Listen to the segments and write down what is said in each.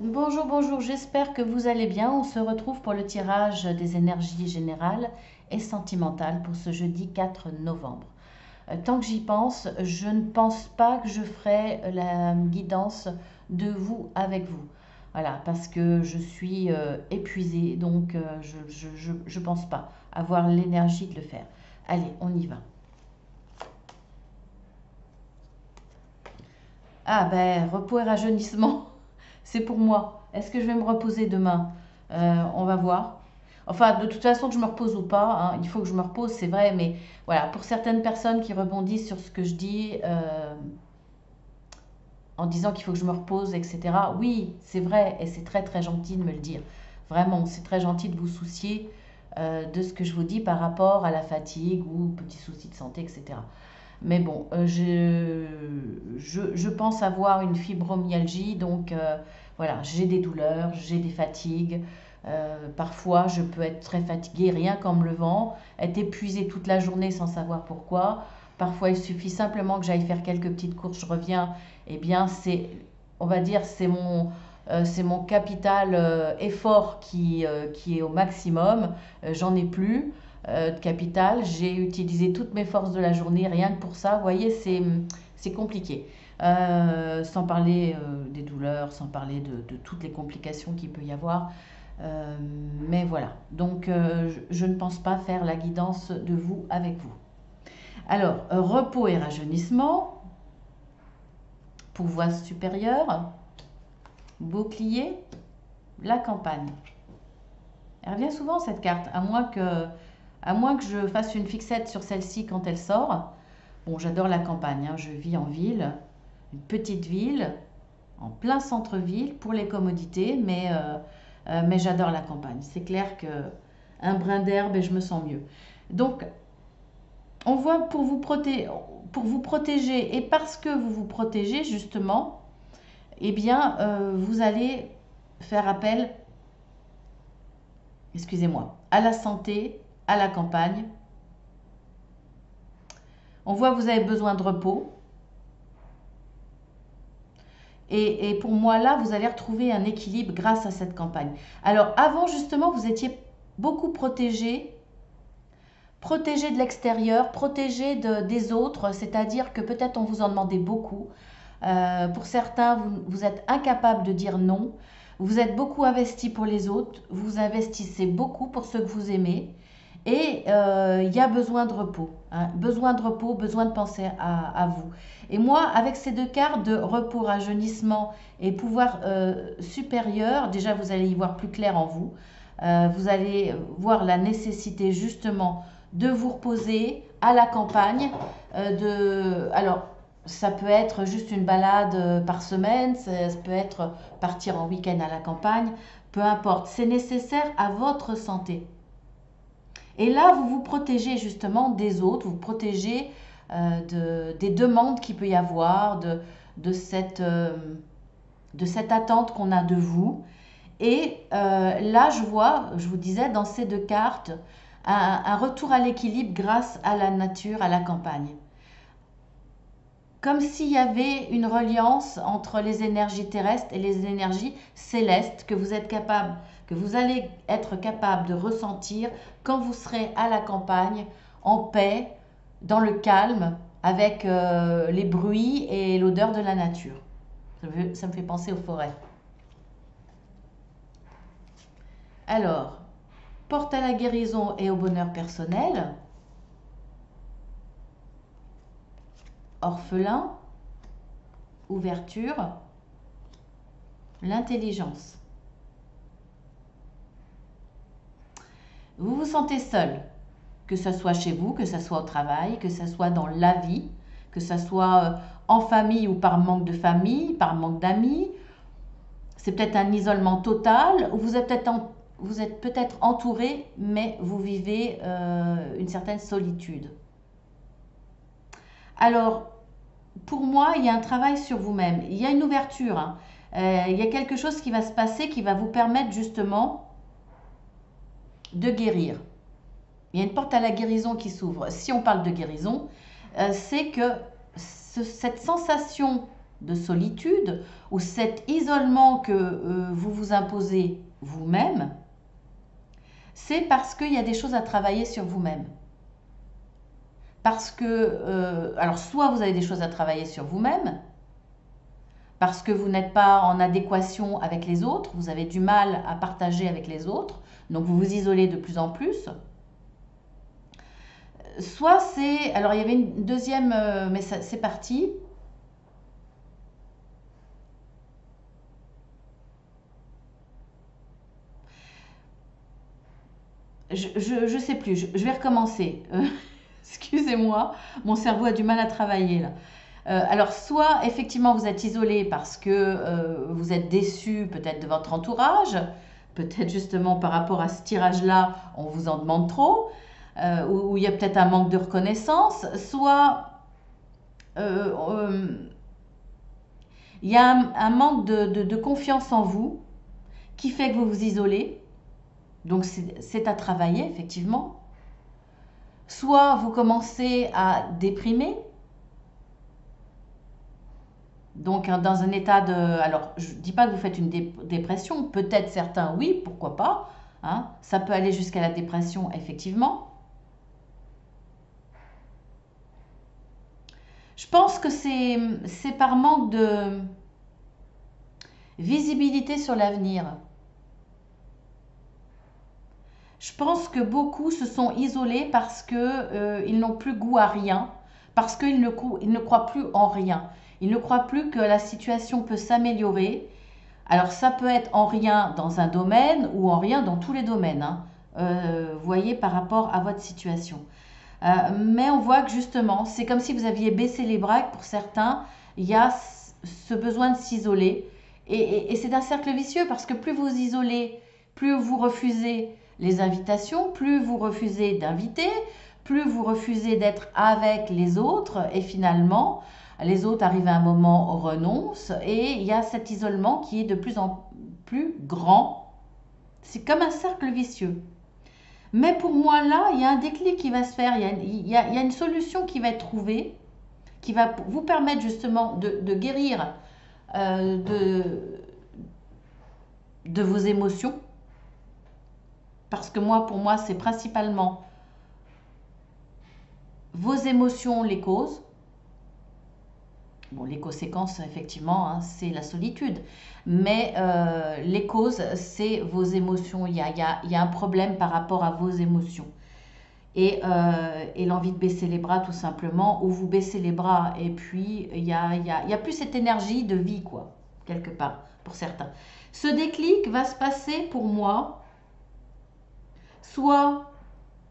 Bonjour, bonjour, j'espère que vous allez bien. On se retrouve pour le tirage des énergies générales et sentimentales pour ce jeudi 4 novembre. Tant que j'y pense, je ne pense pas que je ferai la guidance de vous avec vous. Voilà, parce que je suis épuisée, donc je pense pas avoir l'énergie de le faire. Allez, on y va. Ah ben, repos et rajeunissement, c'est pour moi. Est-ce que je vais me reposer demain? On va voir. Enfin, de toute façon, que je me repose ou pas, hein, il faut que je me repose, c'est vrai, mais voilà, pour certaines personnes qui rebondissent sur ce que je dis en disant qu'il faut que je me repose, etc. Oui, c'est vrai, et c'est très très gentil de me le dire. Vraiment, c'est très gentil de vous soucier de ce que je vous dis par rapport à la fatigue ou petits soucis de santé, etc. Mais bon, je pense avoir une fibromyalgie, donc voilà, j'ai des douleurs, j'ai des fatigues. Parfois, je peux être très fatiguée rien qu'en me levant, être épuisée toute la journée sans savoir pourquoi. Parfois, il suffit simplement que j'aille faire quelques petites courses, je reviens. Eh bien, on va dire, c'est mon capital effort qui est au maximum. J'en ai plus de capital. J'ai utilisé toutes mes forces de la journée, rien que pour ça. Vous voyez, c'est compliqué. Sans parler des douleurs, sans parler de toutes les complications qu'il peut y avoir. Mais voilà, donc je ne pense pas faire la guidance de vous avec vous. Alors, repos et rajeunissement, pouvoir supérieur, bouclier, la campagne. Elle revient souvent cette carte, à moins que je fasse une fixette sur celle-ci quand elle sort. Bon, j'adore la campagne, hein, je vis en ville, une petite ville, en plein centre-ville pour les commodités, mais j'adore la campagne. C'est clair que un brin d'herbe et je me sens mieux. Donc, on voit pour vous protéger et parce que vous vous protégez justement, eh bien, vous allez faire appel, excusez-moi, à la santé, à la campagne. On voit que vous avez besoin de repos. Et pour moi, là, vous allez retrouver un équilibre grâce à cette campagne. Alors, avant, justement, vous étiez beaucoup protégé de l'extérieur, protégé des autres, c'est-à-dire que peut-être on vous en demandait beaucoup. Pour certains, vous êtes incapable de dire non. Vous êtes beaucoup investi pour les autres. Vous investissez beaucoup pour ceux que vous aimez. Et il y a besoin de repos, hein, besoin de repos, besoin de penser à vous. Et moi, avec ces deux cartes de repos, rajeunissement et pouvoir supérieur, déjà vous allez y voir plus clair en vous. Vous allez voir la nécessité justement de vous reposer à la campagne. Alors, ça peut être juste une balade par semaine, ça peut être partir en week-end à la campagne, peu importe. C'est nécessaire à votre santé. Et là, vous vous protégez justement des autres, vous vous protégez des demandes qu'il peut y avoir, de, cette, euh, de cette attente qu'on a de vous. Et là, je vois, je vous disais, dans ces deux cartes, un retour à l'équilibre grâce à la nature, à la campagne. Comme s'il y avait une reliance entre les énergies terrestres et les énergies célestes que vous allez être capable de ressentir quand vous serez à la campagne, en paix, dans le calme, avec les bruits et l'odeur de la nature. Ça me fait penser aux forêts. Alors, porte à la guérison et au bonheur personnel, orphelin, ouverture, l'intelligence. Vous vous sentez seul, que ce soit chez vous, que ce soit au travail, que ce soit dans la vie, que ce soit en famille ou par manque de famille, par manque d'amis. C'est peut-être un isolement total, ou vous êtes peut-être entouré, mais vous vivez une certaine solitude. Alors, pour moi, il y a un travail sur vous-même. Il y a une ouverture, hein. Il y a quelque chose qui va se passer qui va vous permettre justement de guérir. Il y a une porte à la guérison qui s'ouvre. Si on parle de guérison, c'est que cette sensation de solitude ou cet isolement que vous vous imposez vous-même, c'est parce qu'il y a des choses à travailler sur vous-même. Parce que, alors soit vous avez des choses à travailler sur vous-même, parce que vous n'êtes pas en adéquation avec les autres, vous avez du mal à partager avec les autres, donc vous vous isolez de plus en plus. Soit c'est, alors il y avait une deuxième, mais c'est parti. Je sais plus, je vais recommencer. Excusez-moi, mon cerveau a du mal à travailler là. Alors, soit effectivement vous êtes isolé parce que vous êtes déçu peut-être de votre entourage, peut-être justement par rapport à ce tirage-là, on vous en demande trop, ou il y a peut-être un manque de reconnaissance, soit il y a un manque de confiance en vous qui fait que vous vous isolez, donc c'est à travailler effectivement. Soit vous commencez à déprimer, donc dans un état de... Alors, je ne dis pas que vous faites une dépression, peut-être certains, oui, pourquoi pas. Hein, ça peut aller jusqu'à la dépression, effectivement. Je pense que c'est par manque de visibilité sur l'avenir. Je pense que beaucoup se sont isolés parce qu'ils n'ont plus goût à rien, parce qu'ils ne croient plus en rien. Ils ne croient plus que la situation peut s'améliorer. Alors ça peut être en rien dans un domaine ou en rien dans tous les domaines, hein. Voyez par rapport à votre situation. Mais on voit que justement, c'est comme si vous aviez baissé les bras, que pour certains, il y a ce besoin de s'isoler. Et c'est un cercle vicieux parce que plus vous isolez, plus vous refusez les invitations, plus vous refusez d'inviter, plus vous refusez d'être avec les autres et finalement, les autres arrivent à un moment, renoncent et il y a cet isolement qui est de plus en plus grand. C'est comme un cercle vicieux. Mais pour moi, là, il y a un déclic qui va se faire, il y a une solution qui va être trouvée, qui va vous permettre justement de guérir euh, de, de vos émotions. Parce que moi, pour moi, c'est principalement vos émotions les causes. Bon, les conséquences, effectivement, hein, c'est la solitude. Mais les causes, c'est vos émotions. Il y a un problème par rapport à vos émotions. Et l'envie de baisser les bras tout simplement, ou vous baissez les bras et puis il y a plus cette énergie de vie quoi, quelque part, pour certains. Ce déclic va se passer pour moi, soit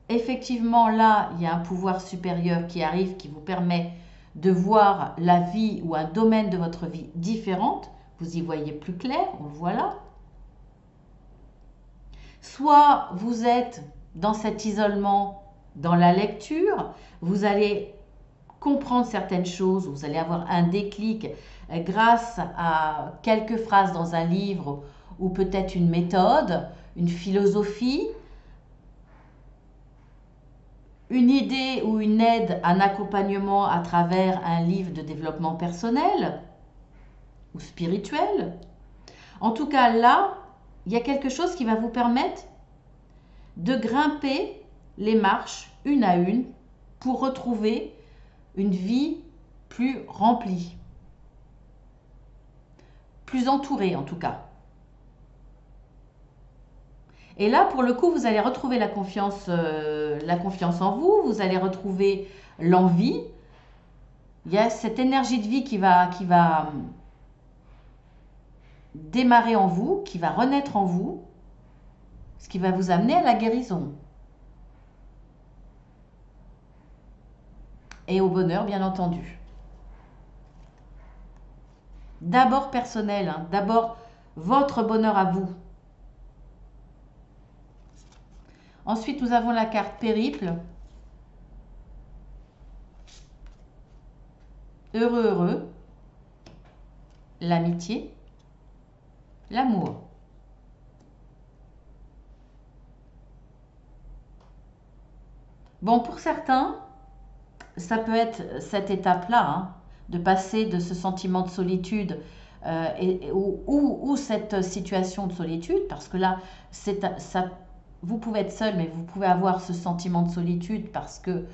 effectivement là, il y a un pouvoir supérieur qui arrive, qui vous permet de voir la vie ou un domaine de votre vie différente, vous y voyez plus clair, on le voit là. Soit vous êtes dans cet isolement, dans la lecture, vous allez comprendre certaines choses, vous allez avoir un déclic grâce à quelques phrases dans un livre ou peut-être une méthode, une philosophie, une idée ou une aide, un accompagnement à travers un livre de développement personnel ou spirituel. En tout cas, là, il y a quelque chose qui va vous permettre de grimper les marches une à une pour retrouver une vie plus remplie, plus entourée en tout cas. Et là, pour le coup, vous allez retrouver la confiance en vous, vous allez retrouver l'envie. Il y a cette énergie de vie qui va démarrer en vous, qui va renaître en vous, ce qui va vous amener à la guérison. Et au bonheur, bien entendu. D'abord personnel, hein, d'abord votre bonheur à vous. Ensuite, nous avons la carte périple. Heureux, heureux. L'amitié. L'amour. Bon, pour certains, ça peut être cette étape-là, hein. de passer de ce sentiment de solitude ou cette situation de solitude, parce que là, vous pouvez être seul, mais vous pouvez avoir ce sentiment de solitude parce que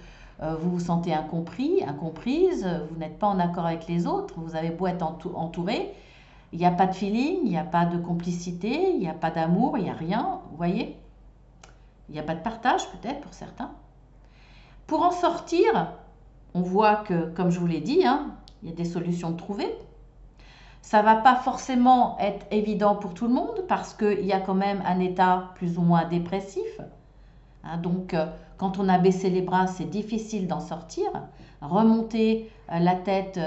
vous vous sentez incompris, incomprise, vous n'êtes pas en accord avec les autres, vous avez beau être entouré, il n'y a pas de feeling, il n'y a pas de complicité, il n'y a pas d'amour, il n'y a rien, vous voyez? Il n'y a pas de partage peut-être pour certains. Pour en sortir, on voit que, comme je vous l'ai dit, hein, il y a des solutions de trouver. Ça ne va pas forcément être évident pour tout le monde parce qu'il y a quand même un état plus ou moins dépressif. Hein, donc, quand on a baissé les bras, c'est difficile d'en sortir. Remonter la tête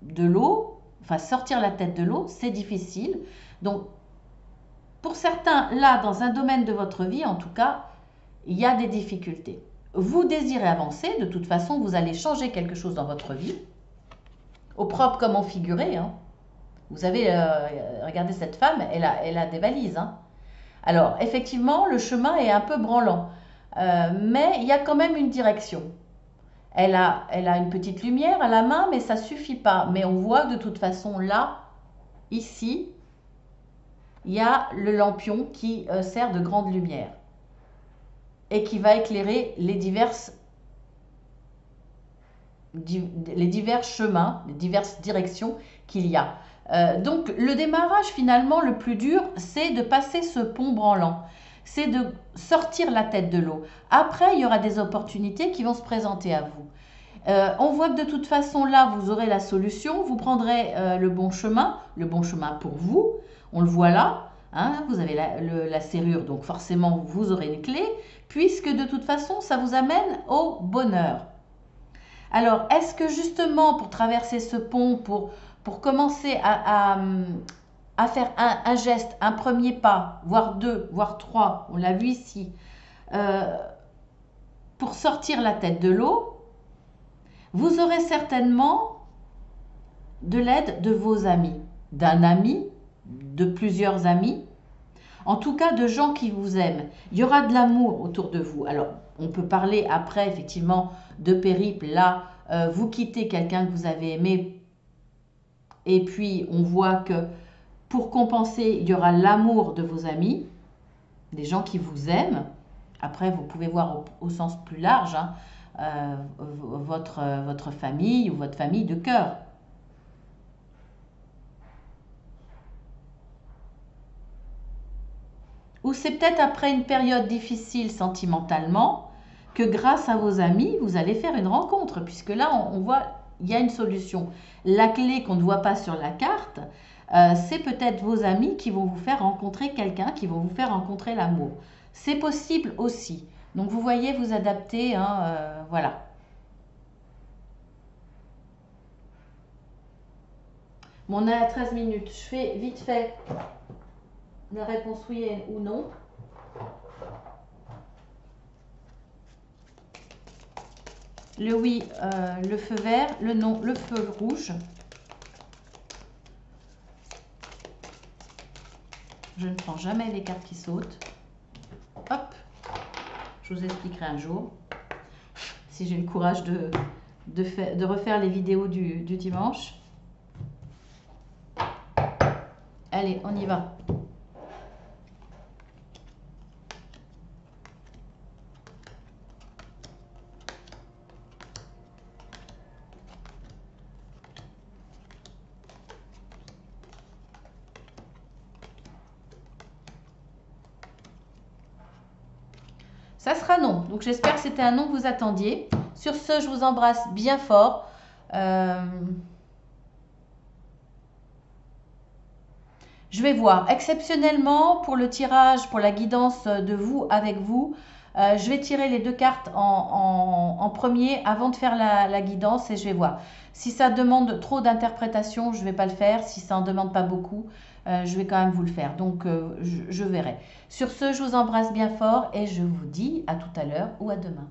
de l'eau, enfin sortir la tête de l'eau, c'est difficile. Donc, pour certains, là, dans un domaine de votre vie, en tout cas, il y a des difficultés. Vous désirez avancer, de toute façon, vous allez changer quelque chose dans votre vie, au propre comme au figuré. Hein. Vous avez, regardez cette femme, elle a des valises. Hein. Alors, effectivement, le chemin est un peu branlant, mais il y a quand même une direction. Elle a une petite lumière à la main, mais ça ne suffit pas. Mais on voit que de toute façon, là, ici, il y a le lampion qui sert de grande lumière et qui va éclairer les divers chemins, les diverses directions qu'il y a. Donc le démarrage finalement le plus dur, c'est de passer ce pont branlant, c'est de sortir la tête de l'eau. Après, il y aura des opportunités qui vont se présenter à vous. On voit que de toute façon là, vous aurez la solution, vous prendrez le bon chemin pour vous, on le voit là. Hein, vous avez la serrure, donc forcément vous aurez une clé, puisque de toute façon ça vous amène au bonheur. Alors, est-ce que justement pour traverser ce pont, pour commencer à faire un geste, un premier pas, voire deux, voire trois, on l'a vu ici, pour sortir la tête de l'eau, vous aurez certainement de l'aide de vos amis, d'un ami, de plusieurs amis, en tout cas de gens qui vous aiment. Il y aura de l'amour autour de vous. Alors, on peut parler après, effectivement, de périple. Là, vous quittez quelqu'un que vous avez aimé et puis on voit que pour compenser, il y aura l'amour de vos amis, des gens qui vous aiment. Après, vous pouvez voir au sens plus large, hein, votre famille ou votre famille de cœur. Ou c'est peut-être après une période difficile sentimentalement que grâce à vos amis, vous allez faire une rencontre, puisque là, on voit, il y a une solution. La clé qu'on ne voit pas sur la carte, c'est peut-être vos amis qui vont vous faire rencontrer quelqu'un, qui vont vous faire rencontrer l'amour. C'est possible aussi. Donc, vous voyez, vous adaptez, hein, voilà. Bon, on est à 13 minutes. Je fais vite fait la réponse oui ou non. Le oui, le feu vert, le non, le feu rouge. Je ne prends jamais les cartes qui sautent. Hop, je vous expliquerai un jour, si j'ai le courage de refaire les vidéos du dimanche. Allez, on y va. Ça sera non. Donc j'espère que c'était un non que vous attendiez. Sur ce, je vous embrasse bien fort. Je vais voir. Exceptionnellement, pour le tirage, pour la guidance de vous avec vous, je vais tirer les deux cartes en premier avant de faire la guidance et je vais voir. Si ça demande trop d'interprétation, je ne vais pas le faire. Si ça n'en demande pas beaucoup, je vais quand même vous le faire. Donc, je verrai. Sur ce, je vous embrasse bien fort et je vous dis à tout à l'heure ou à demain.